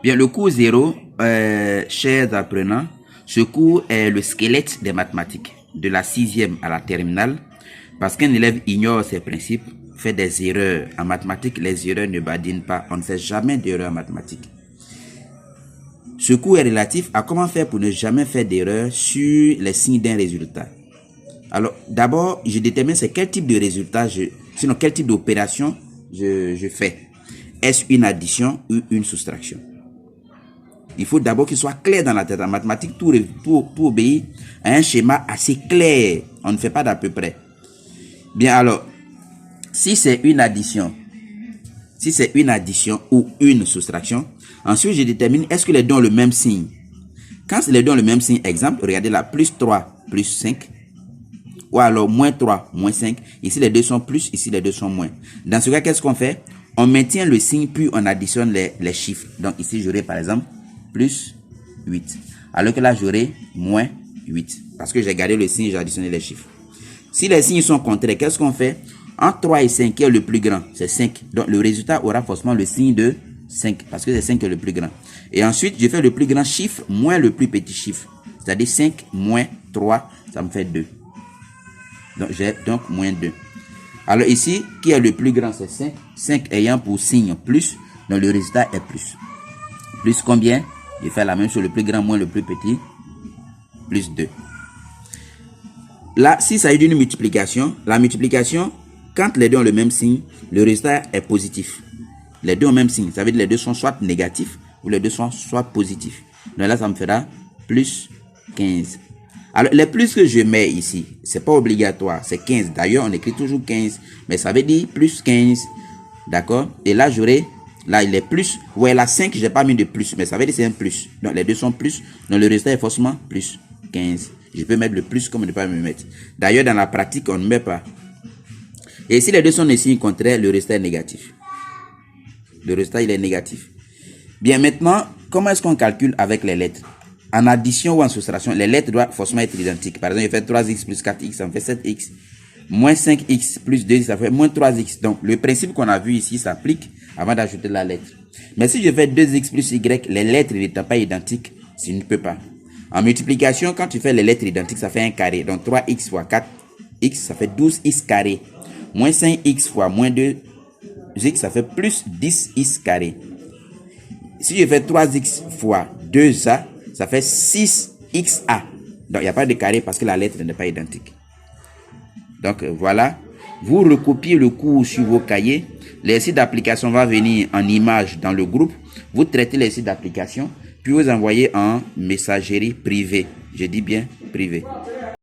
Bien, le cours 0, chers apprenants, ce cours est le squelette des mathématiques, de la 6e à la terminale, parce qu'un élève ignore ses principes, fait des erreurs. En mathématiques, les erreurs ne badinent pas, on ne fait jamais d'erreur en mathématiques. Ce cours est relatif à comment faire pour ne jamais faire d'erreur sur les signes d'un résultat. Alors, d'abord, je détermine c'est quel type de résultat, sinon quel type d'opération je fais. Est-ce une addition ou une soustraction? Il faut d'abord qu'il soit clair dans la tête. En mathématiques, tout obéit à un schéma assez clair. On ne fait pas d'à peu près. Bien alors, si c'est une addition ou une soustraction, ensuite je détermine est-ce que les deux ont le même signe. Quand les deux ont le même signe, exemple, regardez là, plus 3, plus 5, ou alors moins 3, moins 5. Ici les deux sont plus, ici les deux sont moins. Dans ce cas, qu'est-ce qu'on fait? On maintient le signe, puis on additionne les chiffres. Donc ici, j'aurai par exemple plus 8. Alors que là, j'aurai moins 8. Parce que j'ai gardé le signe, j'ai additionné les chiffres. Si les signes sont contraires, qu'est-ce qu'on fait? Entre 3 et 5, qui est le plus grand? C'est 5. Donc le résultat aura forcément le signe de 5. Parce que c'est 5 qui est le plus grand. Et ensuite, je fais le plus grand chiffre moins le plus petit chiffre. C'est-à-dire 5 moins 3, ça me fait 2. Donc j'ai donc moins 2. Alors ici, qui est le plus grand? C'est 5. 5 ayant pour signe plus, donc le résultat est plus. Plus combien? Je fais la même chose, le plus grand moins le plus petit, plus 2. Là, s'il s'agit d'une multiplication, la multiplication, quand les deux ont le même signe, le résultat est positif. Les deux ont le même signe, ça veut dire que les deux sont soit négatifs ou les deux sont soit positifs. Donc là, ça me fera plus 15. Alors, les plus que je mets ici, c'est pas obligatoire, c'est 15. D'ailleurs, on écrit toujours 15, mais ça veut dire plus 15. D'accord? Et là, j'aurai, là, il est plus. Ouais, là, 5, j'ai pas mis de plus, mais ça veut dire que c'est un plus. Donc, les deux sont plus. Donc, le résultat est forcément plus 15. Je peux mettre le plus comme ne pas me mettre. D'ailleurs, dans la pratique, on ne met pas. Et si les deux sont des signes contraires, le résultat est négatif. Le résultat, il est négatif. Bien, maintenant, comment est-ce qu'on calcule avec les lettres? En addition ou en soustraction, les lettres doivent forcément être identiques. Par exemple, je fais 3x plus 4x, ça me fait 7x. Moins 5x plus 2, ça fait moins 3x. Donc, le principe qu'on a vu ici s'applique avant d'ajouter la lettre. Mais si je fais 2x plus y, les lettres n'étant pas identiques, je ne peux pas. En multiplication, quand tu fais les lettres identiques, ça fait un carré. Donc 3x fois 4x, ça fait 12x carré. Moins 5x fois moins 2x, ça fait plus 10x carré. Si je fais 3x fois 2a, ça fait 6xa. Donc il n'y a pas de carré parce que la lettre n'est pas identique. Donc voilà, vous recopiez le cours sur vos cahiers. L'exercice d'application va venir en image dans le groupe. Vous traitez l'exercice d'application, puis vous envoyez en messagerie privée. Je dis bien privée.